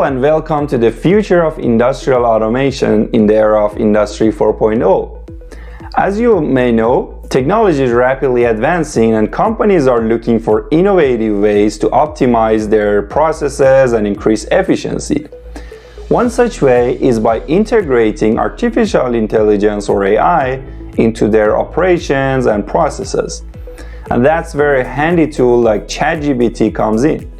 and welcome to the future of industrial automation in the era of Industry 4.0. As you may know, technology is rapidly advancing and companies are looking for innovative ways to optimize their processes and increase efficiency. One such way is by integrating artificial intelligence or AI into their operations and processes. And that's where a handy tool like ChatGPT comes in.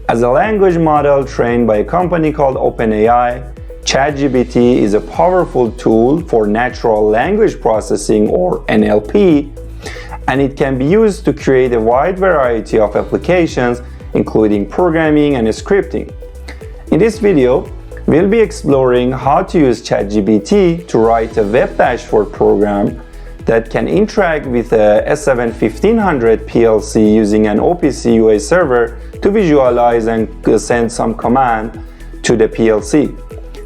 As a language model trained by a company called OpenAI, ChatGPT is a powerful tool for natural language processing or NLP, and it can be used to create a wide variety of applications, including programming and scripting. In this video, we'll be exploring how to use ChatGPT to write a web dashboard program that can interact with a S7-1500 PLC using an OPC UA server to visualize and send some command to the PLC.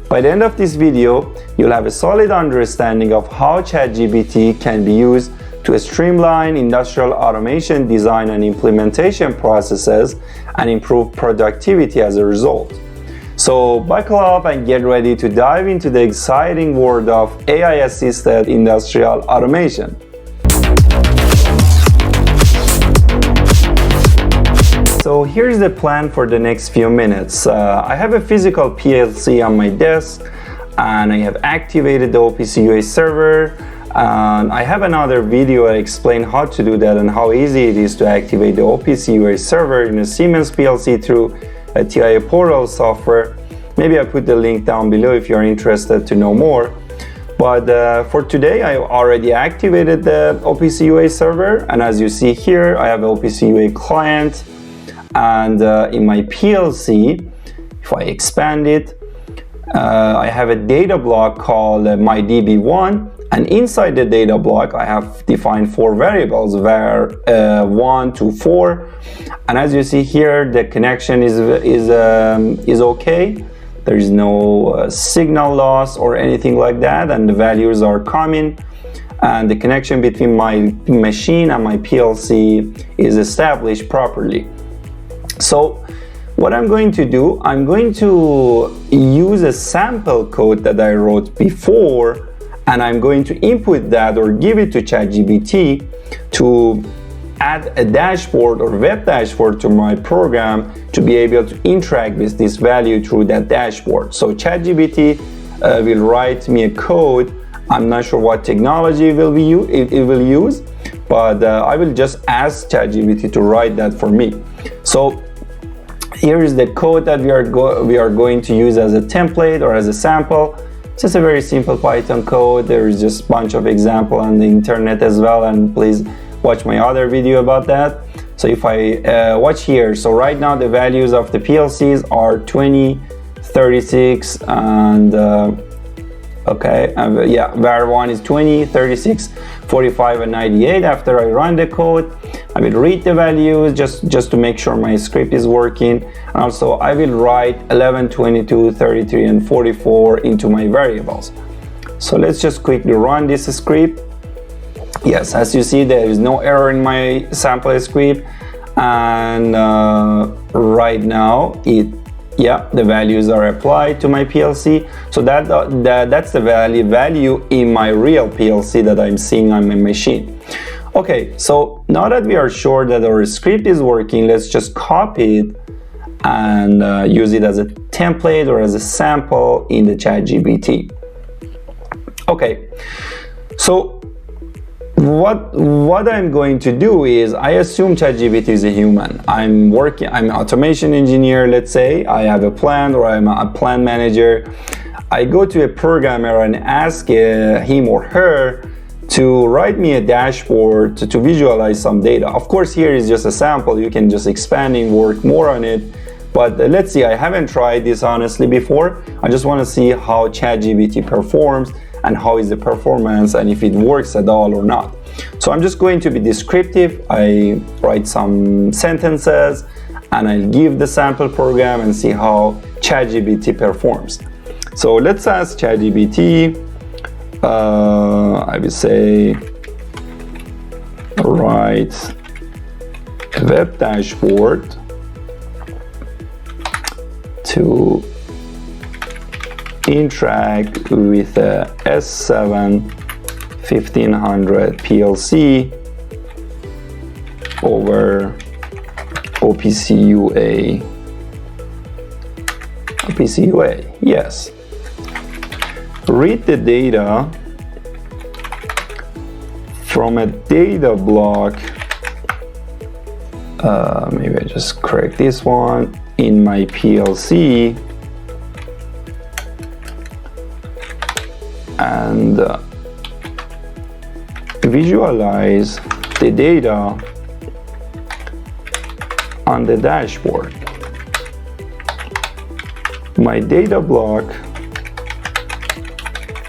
By the end of this video, you'll have a solid understanding of how ChatGPT can be used to streamline industrial automation design and implementation processes and improve productivity as a result. So buckle up and get ready to dive into the exciting world of AI-assisted industrial automation. So here's the plan for the next few minutes. I have a physical PLC on my desk and I have activated the OPC UA server. And I have another video that explains how to do that and how easy it is to activate the OPC UA server in a Siemens PLC through a TIA portal software. Maybe I put the link down below if you're interested to know more. But for today, I already activated the OPC UA server, and as you see here, I have an OPC UA client, and in my PLC, if I expand it, I have a data block called my DB1, and inside the data block I have defined 4 variables, var 1 to 4, and as you see here, the connection is okay. There is no signal loss or anything like that, and the values are coming, and the connection between my machine and my PLC is established properly. So what I'm going to do, I'm going to use a sample code that I wrote before, and I'm going to input that or give it to ChatGPT to add a dashboard or web dashboard to my program to be able to interact with this value through that dashboard. So ChatGPT will write me a code. I'm not sure what technology it will use, but I will just ask ChatGPT to write that for me. So here is the code that we are going to use as a template or as a sample. It's just a very simple Python code. There is just a bunch of examples on the internet as well, and please watch my other video about that. So if I watch here, so right now the values of the PLCs are 20, 36, and yeah, var 1 is 20, 36, 45, and 98. After I run the code, I will read the values just to make sure my script is working. And also I will write 11, 22, 33, and 44 into my variables. So let's just quickly run this script. Yes, as you see, there is no error in my sample script, and right now the values are applied to my PLC. So that's the value in my real PLC that I'm seeing on my machine. Okay, so now that we are sure that our script is working, let's just copy it and use it as a template or as a sample in the ChatGPT. Okay, so what I'm going to do is, I assume ChatGPT is a human. I'm an automation engineer, let's say. I have a plant, or I'm a plant manager. I go to a programmer and ask him or her to write me a dashboard to visualize some data. Of course, here is just a sample. You can just expand and work more on it. But let's see, I haven't tried this honestly before. I just want to see how ChatGPT performs and how is the performance and if it works at all or not. So I'm just going to be descriptive. I write some sentences and I'll give the sample program and see how ChatGPT performs. So let's ask ChatGPT, I will say, write a web dashboard to interact with a S7-1500 PLC over OPC UA. OPC UA, yes. Read the data from a data block. Maybe I just correct this one in my PLC and visualize the data on the dashboard. My data block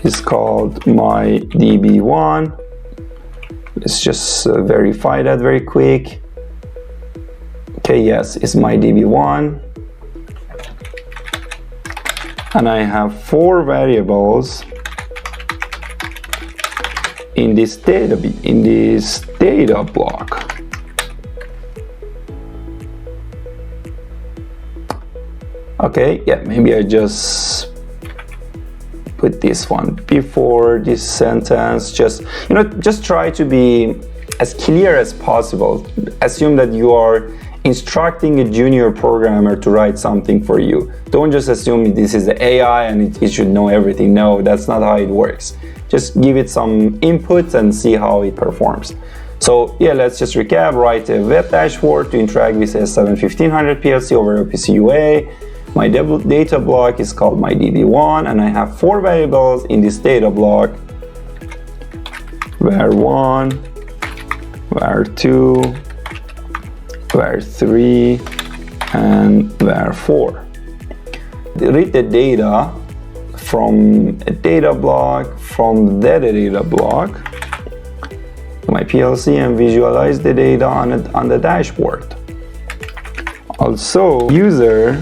is called my DB1. Let's just verify that very quick. Okay, yes, it's my DB1. And I have 4 variables in this data block. Okay, yeah, maybe I just put this one before this sentence. Just try to be as clear as possible. Assume that you are instructing a junior programmer to write something for you. Don't just assume this is the AI and it should know everything. No, that's not how it works. Just give it some inputs and see how it performs. So yeah, let's just recap. Write a web dashboard to interact with S7-1500 PLC over OPC UA. My data block is called my DB1 and I have 4 variables in this data block: var1, var2, var3, and var4. Read the data from a data block, from the data block, my PLC, and visualize the data on the dashboard. Also, user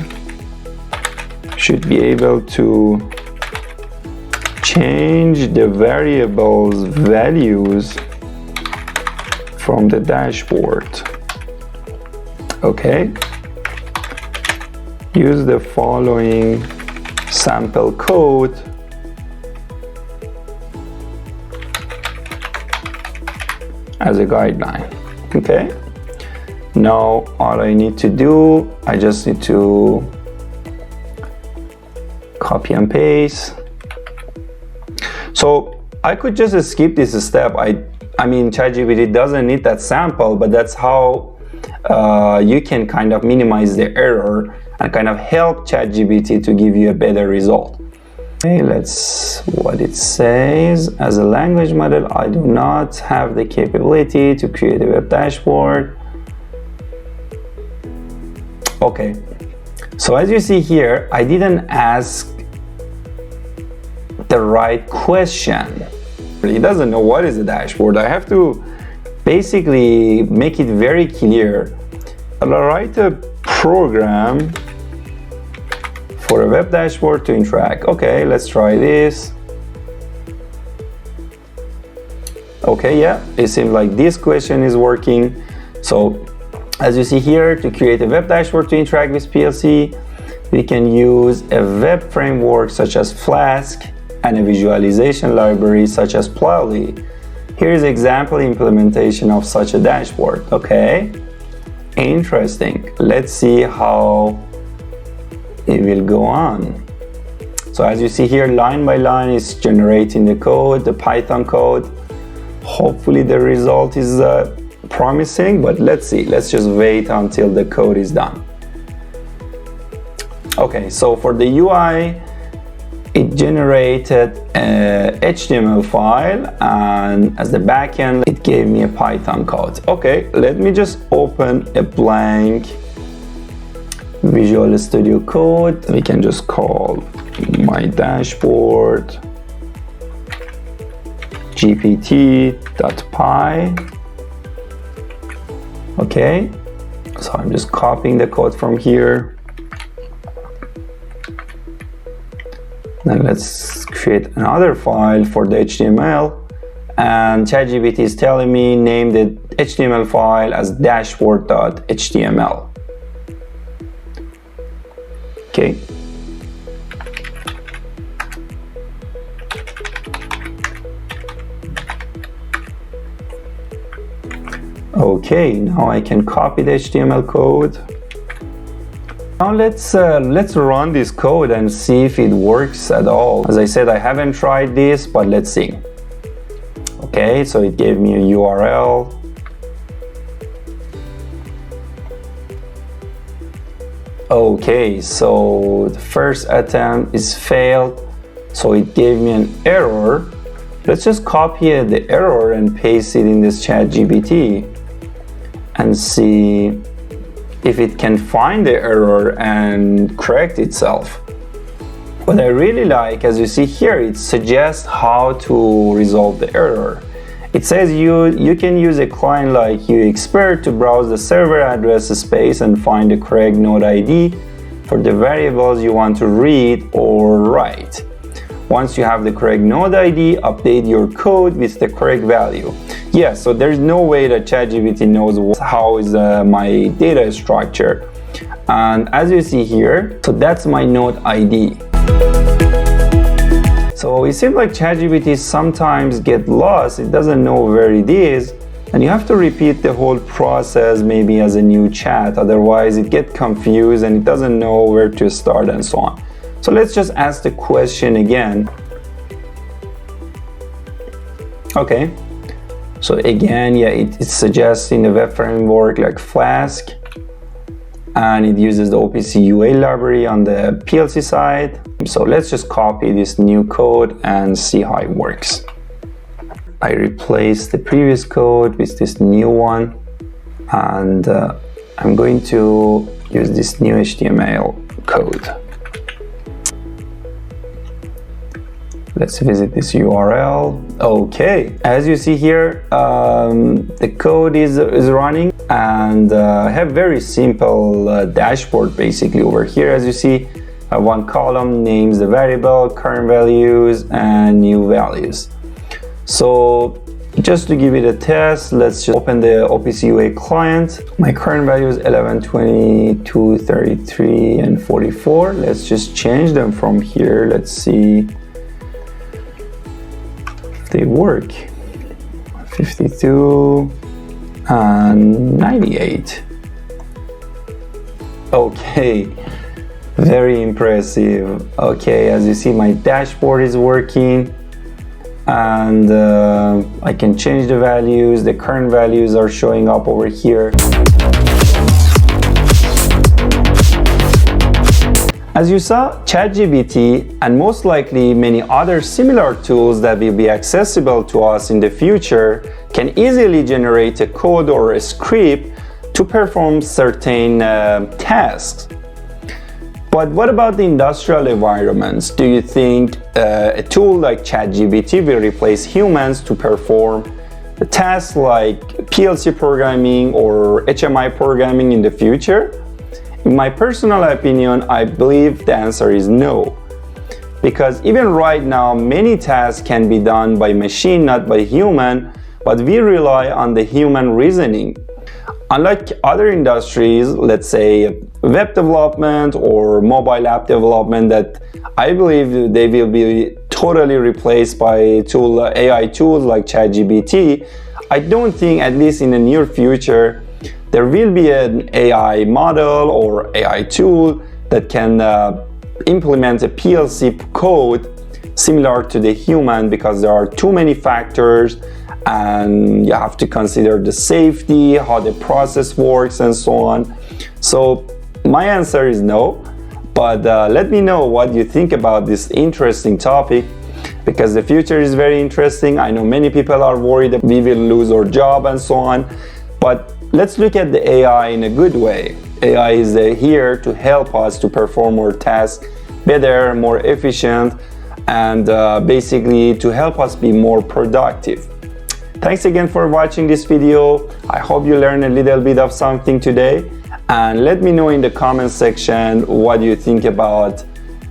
should be able to change the variables values from the dashboard. Okay, use the following sample code as a guideline. Okay, now all I need to do, I just need to copy and paste. So I could just skip this step. I mean, ChatGPT doesn't need that sample, but that's how you can kind of minimize the error and kind of help ChatGPT to give you a better result. Okay, let's what it says. As a language model, I do not have the capability to create a web dashboard. Okay, so as you see here, I didn't ask the right question. It doesn't know what is a dashboard. I have to basically make it very clear. I'll write a program for a web dashboard to interact. Okay, let's try this. Okay, yeah, it seems like this question is working. So as you see here, to create a web dashboard to interact with PLC, we can use a web framework such as Flask and a visualization library such as BlocIoT. Here is example implementation of such a dashboard. Okay, interesting. Let's see how it will go on. So as you see here, line by line is generating the code, the Python code. Hopefully the result is promising, but let's see. Let's just wait until the code is done. Okay, so for the UI, it generated a HTML file, and as the backend, it gave me a Python code. Okay, let me just open a blank Visual Studio Code. We can just call my dashboard gpt.py. Okay, so I'm just copying the code from here. Then let's create another file for the HTML, and ChatGPT is telling me name the HTML file as dashboard.html. Okay. Okay, now I can copy the HTML code. Now let's run this code and see if it works at all. As I said, I haven't tried this, but let's see. Okay, so it gave me a URL. Okay, so the first attempt is failed, so it gave me an error. Let's just copy the error and paste it in this ChatGPT and see if it can find the error and correct itself. What I really like, as you see here, it suggests how to resolve the error. It says you can use a client like UExpert to browse the server address space and find the correct node ID for the variables you want to read or write. Once you have the correct node ID, update your code with the correct value. Yeah, so there's no way that ChatGPT knows how is my data structure. And as you see here, so that's my node ID. So it seems like ChatGPT sometimes gets lost, it doesn't know where it is, and you have to repeat the whole process maybe as a new chat, otherwise it gets confused and it doesn't know where to start and so on. So let's just ask the question again. Okay, so again, yeah, it suggests in the web framework like Flask, and it uses the OPC UA library on the PLC side. So let's just copy this new code and see how it works. I replaced the previous code with this new one, and I'm going to use this new HTML code. Let's visit this URL. Okay, as you see here, the code is running, and I have very simple dashboard basically over here. As you see, one column names the variable, current values, and new values. So just to give it a test, let's just open the OPC UA client. My current value is 11, 22, 33, and 44. Let's just change them from here. Let's see if they work. 52 and 98. Okay, very impressive. Okay, as you see, my dashboard is working, and I can change the values. The current values are showing up over here. As you saw, ChatGPT and most likely many other similar tools that will be accessible to us in the future can easily generate a code or a script to perform certain tasks. But what about the industrial environments? Do you think a tool like ChatGPT will replace humans to perform a task like PLC programming or HMI programming in the future? In my personal opinion, I believe the answer is no. Because even right now, many tasks can be done by machine, not by human, but we rely on the human reasoning. Unlike other industries, let's say web development or mobile app development, that I believe they will be totally replaced by AI tools like ChatGPT, I don't think, at least in the near future, there will be an AI model or AI tool that can implement a PLC code similar to the human, because there are too many factors and you have to consider the safety, how the process works, and so on. So my answer is no, but let me know what you think about this interesting topic, because the future is very interesting. I know many people are worried that we will lose our job and so on, but let's look at the AI in a good way. AI is here to help us to perform our tasks better, more efficient, and basically to help us be more productive. Thanks again for watching this video. I hope you learned a little bit of something today, and let me know in the comment section what you think about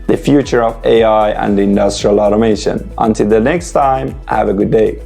the future of AI and industrial automation. Until the next time, have a good day.